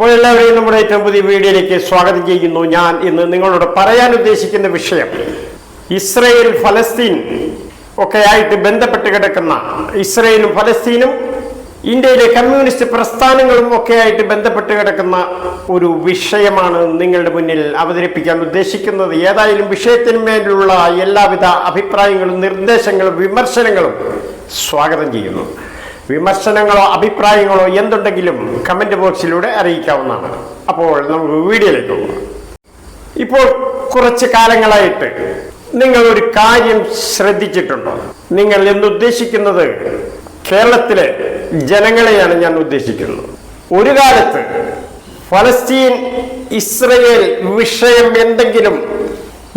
അപ്പോൾ എല്ലാവരെയും നമ്മുടെ ഏറ്റവും പുതിയ വീഡിയോയിലേക്ക് സ്വാഗതം ചെയ്യുന്നു. ഞാൻ ഇന്ന് നിങ്ങളോട് പറയാൻ ഉദ്ദേശിക്കുന്ന വിഷയം ഇസ്രയേൽ ഫലസ്തീൻ ഒക്കെ ആയിട്ട് ബന്ധപ്പെട്ട് കിടക്കുന്ന ഇസ്രയേലും ഫലസ്തീനും ഇന്ത്യയിലെ കമ്മ്യൂണിസ്റ്റ് പ്രസ്ഥാനങ്ങളും ഒക്കെ ആയിട്ട് ബന്ധപ്പെട്ട് കിടക്കുന്ന ഒരു വിഷയമാണ് നിങ്ങളുടെ മുന്നിൽ അവതരിപ്പിക്കാൻ ഉദ്ദേശിക്കുന്നത്. ഏതായാലും വിഷയത്തിന്മേലുള്ള എല്ലാവിധ അഭിപ്രായങ്ങളും നിർദ്ദേശങ്ങളും വിമർശനങ്ങളും സ്വാഗതം ചെയ്യുന്നു. വിമർശനങ്ങളോ അഭിപ്രായങ്ങളോ എന്തുണ്ടെങ്കിലും കമന്റ് ബോക്സിലൂടെ അറിയിക്കാവുന്നതാണ്. അപ്പോൾ നമുക്ക് വീഡിയോയിലേക്ക് പോകാം. ഇപ്പോൾ കുറച്ച് കാലങ്ങളായിട്ട് നിങ്ങൾ ഒരു കാര്യം ശ്രദ്ധിച്ചിട്ടുണ്ടോ? നിങ്ങൾ എന്നുദ്ദേശിക്കുന്നത് കേരളത്തിലെ ജനങ്ങളെയാണ് ഞാൻ ഉദ്ദേശിക്കുന്നത്. ഒരു കാലത്ത് ഫലസ്തീൻ ഇസ്രയേൽ വിഷയം എന്തെങ്കിലും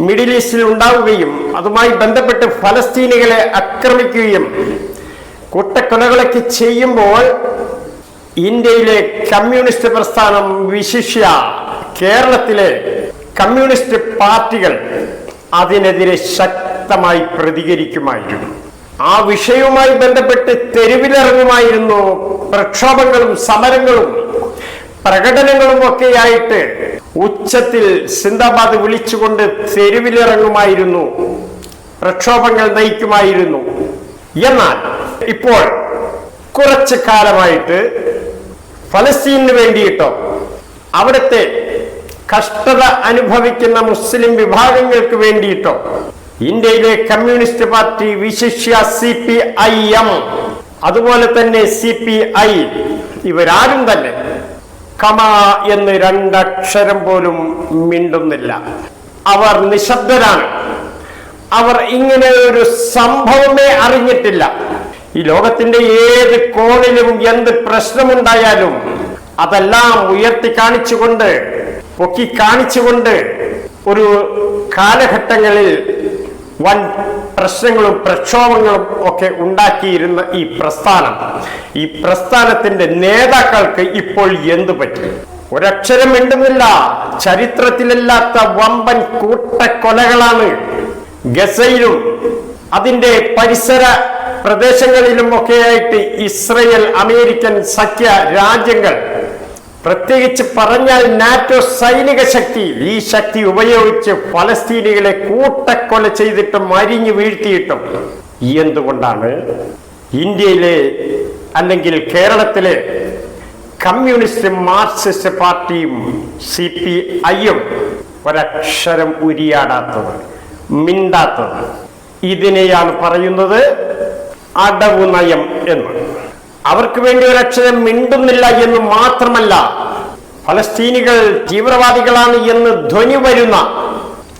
മിഡിൽ ഈസ്റ്റിൽ ഉണ്ടാവുകയും അതുമായി ബന്ധപ്പെട്ട് ഫലസ്തീനികളെ ആക്രമിക്കുകയും കൂട്ടക്കൊലകളൊക്കെ ചെയ്യുമ്പോൾ ഇന്ത്യയിലെ കമ്മ്യൂണിസ്റ്റ് പ്രസ്ഥാനം, വിശിഷ്യ കേരളത്തിലെ കമ്മ്യൂണിസ്റ്റ് പാർട്ടികൾ അതിനെതിരെ ശക്തമായി പ്രതികരിക്കുമായിരുന്നു. ആ വിഷയവുമായി ബന്ധപ്പെട്ട് തെരുവിലിറങ്ങുമായിരുന്നു. പ്രക്ഷോഭങ്ങളും സമരങ്ങളും പ്രകടനങ്ങളും ഒക്കെയായിട്ട് ഉച്ചത്തിൽ സിന്ദാബാദ് വിളിച്ചുകൊണ്ട് തെരുവിലിറങ്ങുമായിരുന്നു, പ്രക്ഷോഭങ്ങൾ നയിക്കുമായിരുന്നു. എന്നാൽ ഇപ്പോൾ കുറച്ച് കാലമായിട്ട് ഫലസ്തീനു വേണ്ടിയിട്ടോ അവിടുത്തെ കഷ്ടത അനുഭവിക്കുന്ന മുസ്ലിം വിഭാഗങ്ങൾക്ക് വേണ്ടിയിട്ടോ ഇന്ത്യയിലെ കമ്മ്യൂണിസ്റ്റ് പാർട്ടി, വിശിഷ്യ CPIM, അതുപോലെ തന്നെ CPI, ഇവരാരും തന്നെ കമ എന്ന് രണ്ടക്ഷരം പോലും മിണ്ടുന്നില്ല. അവർ നിശബ്ദരാണ്. അവർ ഇങ്ങനെ ഒരു സംഭവമേ അറിഞ്ഞിട്ടില്ല. ഈ ലോകത്തിന്റെ ഏത് കോണിലും എന്ത് പ്രശ്നമുണ്ടായാലും അതെല്ലാം ഉയർത്തി കാണിച്ചുകൊണ്ട്, പൊക്കി കാണിച്ചുകൊണ്ട് ഒരു കാലഘട്ടങ്ങളിൽ വൻ പ്രശ്നങ്ങളും പ്രക്ഷോഭങ്ങളും ഒക്കെ ഉണ്ടാക്കിയിരുന്ന ഈ പ്രസ്ഥാനത്തിന്റെ നേതാക്കൾക്ക് ഇപ്പോൾ എന്തു പറ്റി? ഒരക്ഷരം മിണ്ടുന്നില്ല. ചരിത്രത്തിലില്ലാത്ത വമ്പൻ കൂട്ടക്കൊലകളാണ് ഗസയിലും അതിന്റെ പരിസര പ്രദേശങ്ങളിലും ഒക്കെയായിട്ട് ഇസ്രയേൽ, അമേരിക്കൻ സഖ്യ രാജ്യങ്ങൾ, പ്രത്യേകിച്ച് പറഞ്ഞാൽ നാറ്റോ സൈനിക ശക്തി, ഈ ശക്തി ഉപയോഗിച്ച് ഫലസ്തീനികളെ കൂട്ടക്കൊല ചെയ്തിട്ടും അരിഞ്ഞു വീഴ്ത്തിയിട്ടും എന്തുകൊണ്ടാണ് ഇന്ത്യയിലെ അല്ലെങ്കിൽ കേരളത്തിലെ കമ്മ്യൂണിസ്റ്റ് മാർക്സിസ്റ്റ് പാർട്ടിയും CPIയും ഒരക്ഷരം ഉരിയാടാത്തത്, മിണ്ടാത്തത്? ഇതിനെയാണ് പറയുന്നത് അടവു നയം എന്ന്. അവർക്ക് വേണ്ടി ഒരക്ഷരം മിണ്ടുന്നില്ല എന്ന് മാത്രമല്ല, ഫലസ്തീനികൾ തീവ്രവാദികളാണ് എന്ന് ധ്വനി വരുന്ന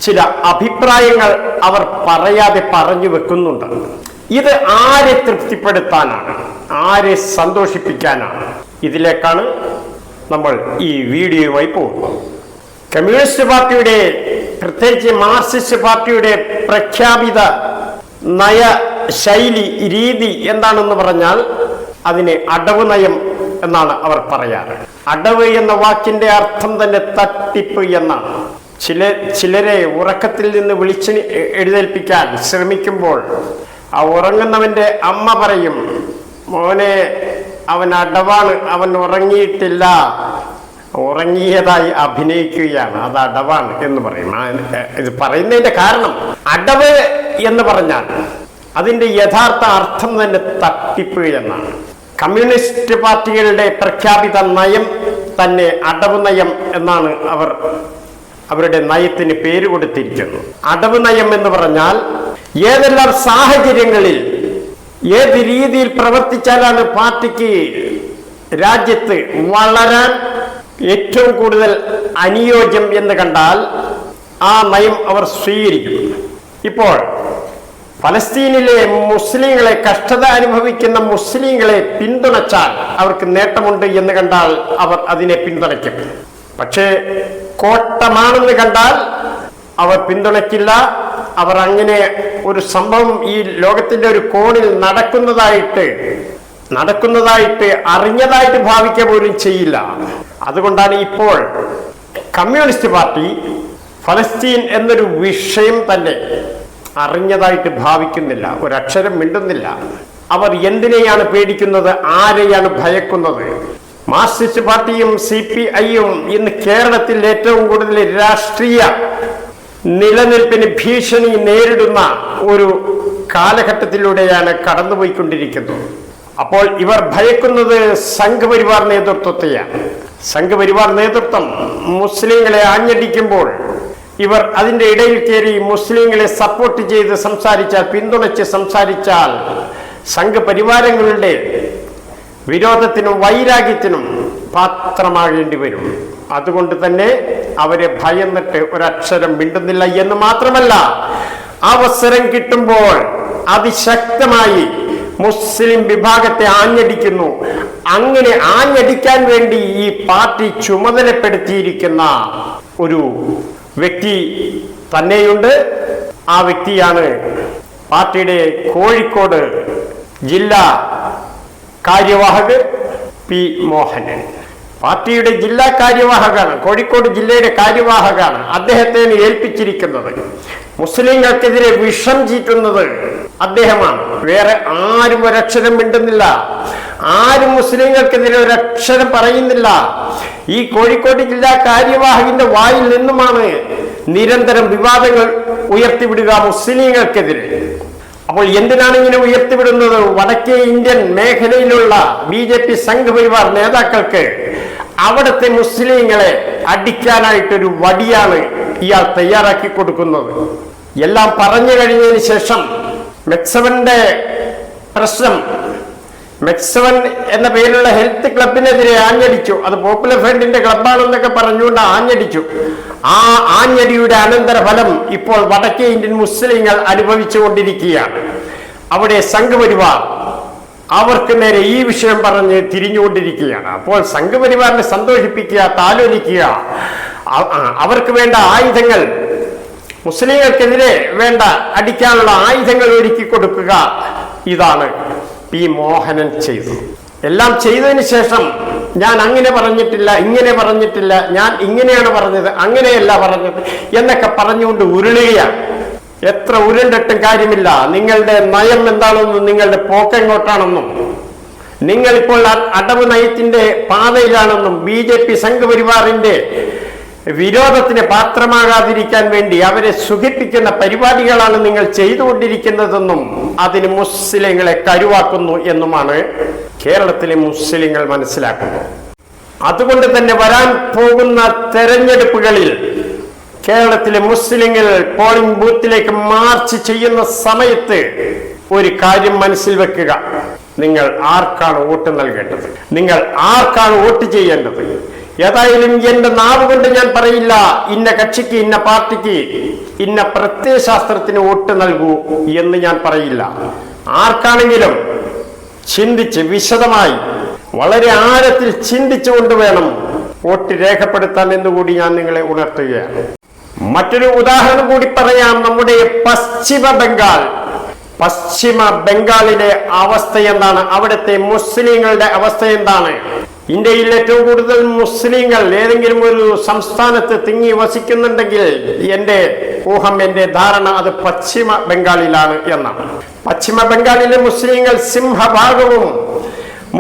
ചില അഭിപ്രായങ്ങൾ അവർ പറയാതെ പറഞ്ഞു വെക്കുന്നുണ്ട്. ഇത് ആരെ തൃപ്തിപ്പെടുത്താനാണ്? ആരെ സന്തോഷിപ്പിക്കാനാണ്? ഇതിലേക്കാണ് നമ്മൾ ഈ വീഡിയോയുമായി പോകുന്നത്. കമ്മ്യൂണിസ്റ്റ് പാർട്ടിയുടെ, പ്രത്യേകിച്ച് മാർക്സിസ്റ്റ് പാർട്ടിയുടെ പ്രഖ്യാപിത നയ ശൈലി, രീതി എന്താണെന്ന് പറഞ്ഞാൽ അതിന് അടവ് നയം എന്നാണ് അവർ പറയാറ്. അടവ് എന്ന വാക്കിന്റെ അർത്ഥം തന്നെ തട്ടിപ്പ് എന്നാണ്. ചിലരെ ഉറക്കത്തിൽ നിന്ന് വിളിച്ച് എഴുന്നേൽപ്പിക്കാൻ ശ്രമിക്കുമ്പോൾ ആ ഉറങ്ങുന്നവന്റെ അമ്മ പറയും, മോനെ അവൻ അടവാണ്, അവൻ ഉറങ്ങിയിട്ടില്ല, ഉറങ്ങിയതായി അഭിനയിക്കുകയാണ്, അത് അടവാണ് എന്ന് പറയും. ഇത് പറയുന്നതിന്റെ കാരണം, അടവ് എന്ന് പറഞ്ഞാൽ അതിന്റെ യഥാർത്ഥ അർത്ഥം തന്നെ തട്ടിപ്പ് എന്നാണ്. കമ്മ്യൂണിസ്റ്റ് പാർട്ടികളുടെ പ്രഖ്യാപിത നയം തന്നെ അടവ് നയം എന്നാണ് അവരുടെ നയത്തിന് പേര് കൊടുത്തിരിക്കുന്നത്. അടവ് നയം എന്ന് പറഞ്ഞാൽ ഏതെല്ലാം സാഹചര്യങ്ങളിൽ ഏത് രീതിയിൽ പ്രവർത്തിച്ചാലാണ് പാർട്ടിക്ക് രാജ്യത്ത് വളരാൻ ഏറ്റവും കൂടുതൽ അനുയോജ്യം എന്ന് കണ്ടാൽ ആ നയം അവർ സ്വീകരിക്കും. ഇപ്പോൾ ഫലസ്തീനിലെ മുസ്ലിങ്ങളെ, കഷ്ടത അനുഭവിക്കുന്ന മുസ്ലിങ്ങളെ പിന്തുണച്ചാൽ അവർക്ക് നേട്ടമുണ്ട് എന്ന് കണ്ടാൽ അവർ അതിനെ പിന്തുണയ്ക്കും. പക്ഷേ കോട്ടമാണെന്ന് കണ്ടാൽ അവർ പിന്തുണയ്ക്കില്ല. അവർ അങ്ങനെ ഒരു സംഭവം ഈ ലോകത്തിന്റെ ഒരു കോണിൽ നടക്കുന്നതായിട്ട് അറിഞ്ഞതായിട്ട് ഭാവിക്കുക പോലും ചെയ്യില്ല. അതുകൊണ്ടാണ് ഇപ്പോൾ കമ്മ്യൂണിസ്റ്റ് പാർട്ടി ഫലസ്തീൻ എന്നൊരു വിഷയം തന്നെ അറിഞ്ഞതായിട്ട് ഭാവിക്കുന്നില്ല, ഒരക്ഷരം മിണ്ടുന്നില്ല. അവർ എന്തിനെയാണ് പേടിക്കുന്നത്? ആരെയാണ് ഭയക്കുന്നത്? മാർക്സിസ്റ്റ് പാർട്ടിയും CPIയും ഇന്ന് കേരളത്തിൽ ഏറ്റവും കൂടുതൽ രാഷ്ട്രീയ നിലനിൽപ്പിന് ഭീഷണി നേരിടുന്ന ഒരു കാലഘട്ടത്തിലൂടെയാണ് കടന്നുപോയിക്കൊണ്ടിരിക്കുന്നത്. അപ്പോൾ ഇവർ ഭയക്കുന്നത് സംഘപരിവാർ നേതൃത്വത്തെയാണ്. സംഘപരിവാർ നേതൃത്വം മുസ്ലിങ്ങളെ ആഞ്ഞടിക്കുമ്പോൾ ഇവർ അതിൻ്റെ ഇടയിൽ കയറി മുസ്ലിങ്ങളെ സപ്പോർട്ട് ചെയ്ത് സംസാരിച്ചാൽ, പിന്തുണച്ച് സംസാരിച്ചാൽ സംഘപരിവാരങ്ങളുടെ വിരോധത്തിനും വൈരാഗ്യത്തിനും പാത്രമാകേണ്ടി വരും. അതുകൊണ്ട് തന്നെ അവരെ ഭയന്നിട്ട് ഒരക്ഷരം മിണ്ടുന്നില്ല എന്ന് മാത്രമല്ല, അവസരം കിട്ടുമ്പോൾ അതിശക്തമായി മുസ്ലിം വിഭാഗത്തെ ആഞ്ഞടിക്കുന്നു. അങ്ങനെ ആഞ്ഞടിക്കാൻ വേണ്ടി ഈ പാർട്ടി ചുമതലപ്പെടുത്തിയിരിക്കുന്ന ഒരു വ്യക്തി തന്നെയുണ്ട്. ആ വ്യക്തിയാണ് പാർട്ടിയുടെ കോഴിക്കോട് ജില്ലാ കാര്യവാഹക് P. മോഹനൻ. പാർട്ടിയുടെ ജില്ലാ കാര്യവാഹകാണ്, കോഴിക്കോട് ജില്ലയുടെ കാര്യവാഹകാണ്. അദ്ദേഹത്തെയാണ് ഏൽപ്പിച്ചിരിക്കുന്നത്. മുസ്ലിങ്ങൾക്കെതിരെ വിഷം ചീറ്റുന്നത് അദ്ദേഹമാണ്. വേറെ ആരും ഒരക്ഷരം മിണ്ടുന്നില്ല, ആരും മുസ്ലിങ്ങൾക്കെതിരെ ഒരക്ഷരം പറയുന്നില്ല. ഈ കോഴിക്കോട് ജില്ലാ കാര്യവാഹകിന്റെ വായിൽ നിന്നുമാണ് നിരന്തരം വിവാദങ്ങൾ ഉയർത്തിവിടുക മുസ്ലിങ്ങൾക്കെതിരെ. അപ്പോൾ എന്തിനാണ് ഇങ്ങനെ ഉയർത്തിവിടുന്നത്? വടക്കേ ഇന്ത്യൻ മേഖലയിലുള്ള BJP സംഘപരിവാർ നേതാക്കൾക്ക് അവിടുത്തെ മുസ്ലിങ്ങളെ അടിക്കാനായിട്ടൊരു വടിയാണ് ഇയാൾ തയ്യാറാക്കി കൊടുക്കുന്നത്. എല്ലാം പറഞ്ഞു കഴിഞ്ഞതിന് ശേഷം മെക്സവന്റെ പ്രശ്നം, മെക്സവൻ എന്ന പേരിലുള്ള ഹെൽത്ത് ക്ലബിനെതിരെ ആഞ്ഞടിച്ചു. അത് പോപ്പുലർ ഫ്രണ്ടിന്റെ ക്ലബാണെന്നൊക്കെ പറഞ്ഞുകൊണ്ട് ആഞ്ഞടിച്ചു. ആ ആഞ്ഞടിയുടെ അനന്തരഫലം ഇപ്പോൾ വടക്കേ ഇന്ത്യൻ മുസ്ലിങ്ങൾ അനുഭവിച്ചുകൊണ്ടിരിക്കുകയാണ്. അവിടെ സംഘപരിവാർ അവർക്ക് നേരെ ഈ വിഷയം പറഞ്ഞ് തിരിഞ്ഞുകൊണ്ടിരിക്കുകയാണ്. അപ്പോൾ സംഘപരിവാറിനെ സന്തോഷിപ്പിക്കുക, താലോലിക്കുക, അവർക്ക് വേണ്ട ആയുധങ്ങൾ, മുസ്ലിങ്ങൾക്കെതിരെ വേണ്ട അടിക്കാനുള്ള ആയുധങ്ങൾ ഒരുക്കി കൊടുക്കുക. ഇതാണ് P. മോഹനൻ ചെയ്തു. എല്ലാം ചെയ്തതിന് ശേഷം ഞാൻ അങ്ങനെ പറഞ്ഞിട്ടില്ല, ഇങ്ങനെ പറഞ്ഞിട്ടില്ല, ഞാൻ ഇങ്ങനെയാണ് പറഞ്ഞത്, അങ്ങനെയല്ല പറഞ്ഞത് എന്നൊക്കെ പറഞ്ഞുകൊണ്ട് ഉരുളുകയാണ്. എത്ര ഉരുണ്ടിട്ടും കാര്യമില്ല. നിങ്ങളുടെ നയം എന്താണെന്നും നിങ്ങളുടെ പോക്കെങ്ങോട്ടാണെന്നും നിങ്ങളിപ്പോൾ അടവ് നയത്തിന്റെ പാതയിലാണെന്നും BJP സംഘപരിവാറിന്റെ വിരോധത്തിന് പാത്രമാകാതിരിക്കാൻ വേണ്ടി അവരെ സുഖിപ്പിക്കുന്ന പരിപാടികളാണ് നിങ്ങൾ ചെയ്തുകൊണ്ടിരിക്കുന്നതെന്നും അതിന് മുസ്ലിങ്ങളെ കരുവാക്കുന്നു എന്നുമാണ് കേരളത്തിലെ മുസ്ലിങ്ങൾ മനസ്സിലാക്കുന്നത്. അതുകൊണ്ട് തന്നെ വരാൻ പോകുന്ന തെരഞ്ഞെടുപ്പുകളിൽ കേരളത്തിലെ മുസ്ലിങ്ങൾ പോളിംഗ് ബൂത്തിലേക്ക് മാർച്ച് ചെയ്യുന്ന സമയത്ത് ഒരു കാര്യം മനസ്സിൽ വെക്കുക. നിങ്ങൾ ആർക്കാണ് വോട്ട് നൽകേണ്ടത്? നിങ്ങൾ ആർക്കാണ് വോട്ട് ചെയ്യേണ്ടത്? ഏതായാലും എന്റെ നാവ് കൊണ്ട് ഞാൻ പറയില്ല ഇന്ന കക്ഷിക്ക്, ഇന്ന പാർട്ടിക്ക്, ഇന്ന പ്രത്യയശാസ്ത്രത്തിന് വോട്ട് നൽകൂ എന്ന് ഞാൻ പറയില്ല. ആർക്കാണെങ്കിലും ചിന്തിച്ച് വിശദമായി വളരെ ആഴത്തിൽ ചിന്തിച്ചുകൊണ്ട് വേണം വോട്ട് രേഖപ്പെടുത്താൻ എന്നുകൂടി ഞാൻ നിങ്ങളെ ഉണർത്തുകയാണ്. മറ്റൊരു ഉദാഹരണം കൂടി പറയാം. നമ്മുടെ പശ്ചിമ ബംഗാളിലെ അവസ്ഥ എന്താണ്? അവിടുത്തെ മുസ്ലിങ്ങളുടെ അവസ്ഥ എന്താണ്? ഇന്ത്യയിൽ ഏറ്റവും കൂടുതൽ മുസ്ലിങ്ങൾ ഏതെങ്കിലും ഒരു സംസ്ഥാനത്ത് തിങ്ങി വസിക്കുന്നുണ്ടെങ്കിൽ എന്റെ ഊഹം, എന്റെ ധാരണ അത് പശ്ചിമ ബംഗാളിലാണ് എന്നാണ്. പശ്ചിമ ബംഗാളിലെ മുസ്ലിങ്ങൾ സിംഹഭാഗവും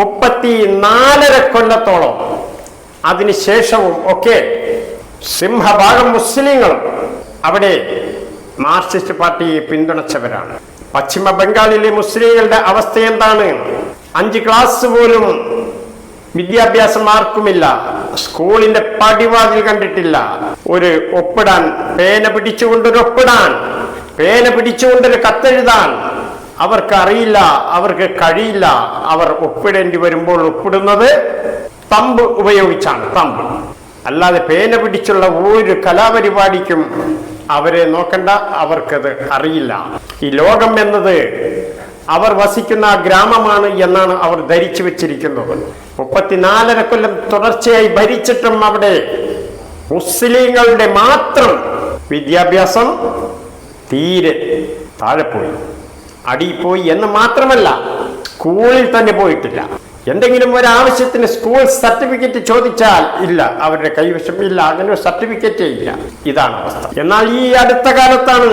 34 കൊല്ലത്തോളം അതിനുശേഷവും ഒക്കെ സിംഹഭാഗം മുസ്ലിങ്ങളും അവിടെ മാർക്സിസ്റ്റ് പാർട്ടിയെ പിന്തുണച്ചവരാണ്. പശ്ചിമ ബംഗാളിലെ മുസ്ലിങ്ങളുടെ അവസ്ഥ എന്താണ്? 5 ക്ലാസ് പോലും വിദ്യാഭ്യാസം ആർക്കുമില്ല. സ്കൂളിന്റെ പടിവാതിൽ കണ്ടിട്ടില്ല. ഒരു ഒപ്പിടാൻ പേന പിടിച്ചുകൊണ്ടൊരു കത്തെഴുതാൻ അവർക്ക് അറിയില്ല, അവർക്ക് കഴിയില്ല. അവർ ഒപ്പിടേണ്ടി വരുമ്പോൾ ഒപ്പിടുന്നത് തമ്പ് ഉപയോഗിച്ചാണ്. തമ്പ് അല്ലാതെ പേന പിടിച്ചുള്ള ഒരു കലാപരിപാടിക്കും അവരെ നോക്കണ്ട, അവർക്കത് അറിയില്ല. ഈ ലോകം എന്നത് അവർ വസിക്കുന്ന ഗ്രാമമാണ് എന്നാണ് അവർ ധരിച്ചു വെച്ചിരിക്കുന്നത്. 34 കൊല്ലം തുടർച്ചയായി ഭരിച്ചിട്ടും അവിടെ മുസ്ലിങ്ങളുടെ മാത്രം വിദ്യാഭ്യാസം തീരെ താഴെ പോയി, അടിപ്പോയി എന്ന് മാത്രമല്ല സ്കൂളിൽ തന്നെ പോയിട്ടില്ല. എന്തെങ്കിലും ഒരു ആവശ്യത്തിന് സ്കൂൾ സർട്ടിഫിക്കറ്റ് ചോദിച്ചാൽ ഇല്ല, അവരുടെ കൈവശം ഇല്ല, അങ്ങനെ ഒരു സർട്ടിഫിക്കറ്റേ ഇല്ല. ഇതാണ് അവസ്ഥ. എന്നാൽ ഈ അടുത്ത കാലത്താണ്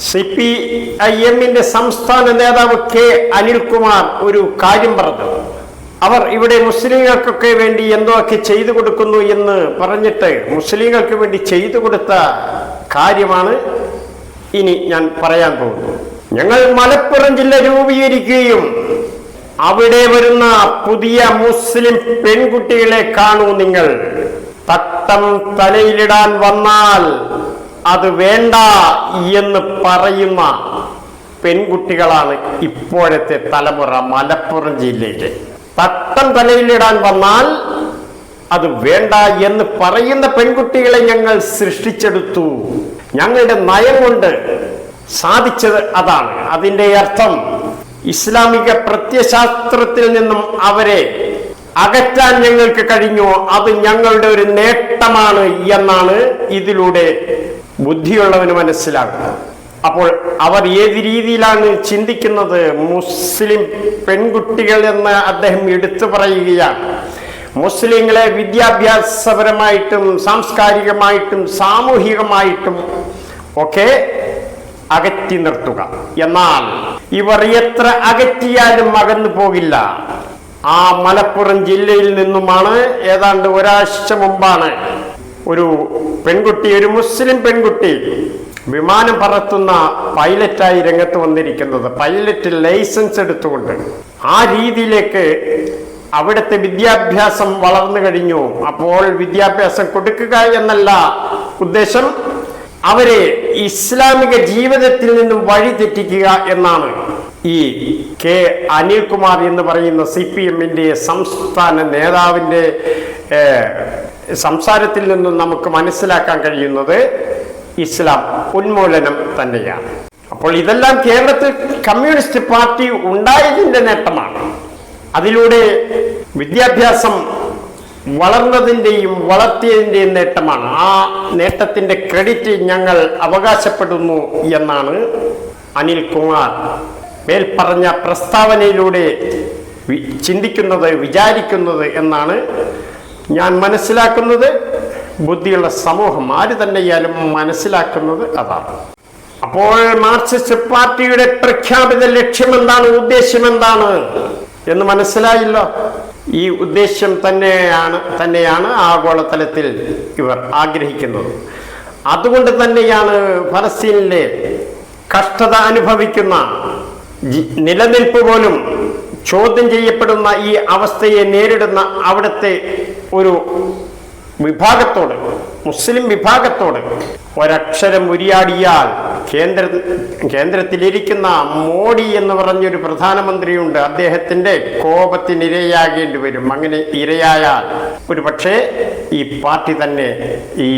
CPIM സംസ്ഥാന നേതാവ് K. അനിൽകുമാർ ഒരു കാര്യം പറഞ്ഞത്. അവർ ഇവിടെ മുസ്ലിങ്ങൾക്കൊക്കെ വേണ്ടി എന്തൊക്കെ ചെയ്തു കൊടുക്കുന്നു എന്ന് പറഞ്ഞിട്ട് മുസ്ലിങ്ങൾക്ക് വേണ്ടി ചെയ്തു കൊടുത്ത കാര്യമാണ് ഇനി ഞാൻ പറയാൻ പോകുന്നത്. ഞങ്ങൾ മലപ്പുറം ജില്ല രൂപീകരിക്കുകയും അവിടെ വരുന്ന പുതിയ മുസ്ലിം പെൺകുട്ടികളെ കാണൂ നിങ്ങൾ. തട്ടം തലയിലിടാൻ വന്നാൽ അത് വേണ്ട എന്ന് പറയുന്ന പെൺകുട്ടികളാണ് ഇപ്പോഴത്തെ തലമുറ മലപ്പുറം ജില്ലയിലെ. തട്ടം തലയിലിടാൻ വന്നാൽ അത് വേണ്ട എന്ന് പറയുന്ന പെൺകുട്ടികളെ ഞങ്ങൾ സൃഷ്ടിച്ചെടുത്തു. ഞങ്ങളുടെ നയം കൊണ്ട് സാധിച്ചത് അതാണ്. അതിൻ്റെ അർത്ഥം ഇസ്ലാമിക പ്രത്യയശാസ്ത്രത്തിൽ നിന്നും അവരെ അകറ്റാൻ ഞങ്ങൾക്ക് കഴിഞ്ഞു. അത് ഞങ്ങളുടെ ഒരു നേട്ടമാണ് എന്നാണ് ഇതിലൂടെ ബുദ്ധിയുള്ളവന് മനസ്സിലാകുന്നത്. അപ്പോൾ അവർ ഏത് രീതിയിലാണ് ചിന്തിക്കുന്നത്? മുസ്ലിം പെൺകുട്ടികൾ എന്ന് അദ്ദേഹം എടുത്തു പറയുകയാണ്. മുസ്ലിങ്ങളെ വിദ്യാഭ്യാസപരമായിട്ടും സാംസ്കാരികമായിട്ടും സാമൂഹികമായിട്ടും ഒക്കെ അകറ്റി നിർത്തുക. എന്നാൽ ഇവർ എത്ര അകറ്റിയാലും അകന്നു പോകില്ല. ആ മലപ്പുറം ജില്ലയിൽ നിന്നുമാണ് ഏതാണ്ട് ഒരാഴ്ച മുമ്പാണ് ഒരു പെൺകുട്ടി, ഒരു മുസ്ലിം പെൺകുട്ടി വിമാനം പറത്തുന്ന പൈലറ്റായി രംഗത്ത് വന്നിരിക്കുന്നത്. പൈലറ്റ് ലൈസൻസ് എടുത്തുകൊണ്ട് ആ രീതിയിലേക്ക് അവിടുത്തെ വിദ്യാഭ്യാസം വളർന്നു കഴിഞ്ഞു. അപ്പോൾ വിദ്യാഭ്യാസം കൊടുക്കുക എന്നല്ല ഉദ്ദേശം, അവരെ ഇസ്ലാമിക ജീവിതത്തിൽ നിന്നും വഴിതെറ്റിക്കുക എന്നാണ് ഈ കെ അനിൽകുമാർ എന്ന് പറയുന്ന CPM-ന്റെ സംസ്ഥാന നേതാവിൻ്റെ സംസാരത്തിൽ നിന്നും നമുക്ക് മനസ്സിലാക്കാൻ കഴിയുന്നത് ഇസ്ലാം ഉന്മൂലനം തന്നെയാണ്. അപ്പോൾ ഇതെല്ലാം കേരളത്തിൽ കമ്മ്യൂണിസ്റ്റ് പാർട്ടി ഉണ്ടായതിൻ്റെ നേട്ടമാണ്. അതിലൂടെ വിദ്യാഭ്യാസം വളർന്നതിൻ്റെയും വളർത്തിയതിൻ്റെയും നേട്ടമാണ്. ആ നേട്ടത്തിൻ്റെ ക്രെഡിറ്റ് ഞങ്ങൾ അവകാശപ്പെടുന്നു എന്നാണ് അനിൽകുമാർ മേൽപ്പറഞ്ഞ പ്രസ്താവനയിലൂടെ ചിന്തിക്കുന്നത്, വിചാരിക്കുന്നത് എന്നാണ് ഞാൻ മനസ്സിലാക്കുന്നത്. ബുദ്ധിയുള്ള സമൂഹം ആര് തന്നെയാലും മനസ്സിലാക്കുന്നത് അതാണ്. അപ്പോൾ മാർക്സിസ്റ്റ് പാർട്ടിയുടെ പ്രഖ്യാപിത ലക്ഷ്യം എന്താണ്, ഉദ്ദേശ്യം എന്താണ് എന്ന് മനസ്സിലായല്ലോ. ഈ ഉദ്ദേശ്യം തന്നെയാണ് ആഗോളതലത്തിൽ ഇവർ ആഗ്രഹിക്കുന്നത്. അതുകൊണ്ട് തന്നെയാണ് ഫലസ്തീനിലെ കഷ്ടത അനുഭവിക്കുന്ന, നിലനിൽപ്പ് പോലും ചോദ്യം ചെയ്യപ്പെടുന്ന ഈ അവസ്ഥയെ നേരിടുന്ന അവിടുത്തെ ഒരു വിഭാഗത്തോട്, മുസ്ലിം വിഭാഗത്തോട് ഒരക്ഷരം ഉരിയാടിയാൽ കേന്ദ്രത്തിലിരിക്കുന്ന മോഡി എന്ന് പറഞ്ഞൊരു പ്രധാനമന്ത്രിയുണ്ട്, അദ്ദേഹത്തിൻ്റെ കോപത്തിനിരയാകേണ്ടി വരും. അങ്ങനെ ഇരയായാൽ ഒരു പക്ഷേ ഈ പാർട്ടി തന്നെ ഈ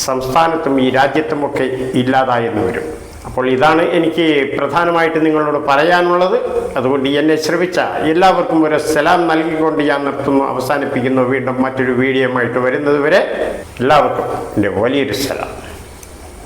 സംസ്ഥാനത്തും ഈ രാജ്യത്തുമൊക്കെ ഇല്ലാതായെന്ന് വരും. അപ്പോൾ ഇതാണ് എനിക്ക് പ്രധാനമായിട്ട് നിങ്ങളോട് പറയാനുള്ളത്. അതുകൊണ്ട് എന്നെ ശ്രമിച്ച എല്ലാവർക്കും ഒരു സലാം നൽകിക്കൊണ്ട് ഞാൻ നിർത്തുന്നു, അവസാനിപ്പിക്കുന്നു. വീണ്ടും മറ്റൊരു വീഡിയോ ആയിട്ട് വരുന്നത് വരെ എല്ലാവർക്കും എൻ്റെ വലിയൊരു സലാം.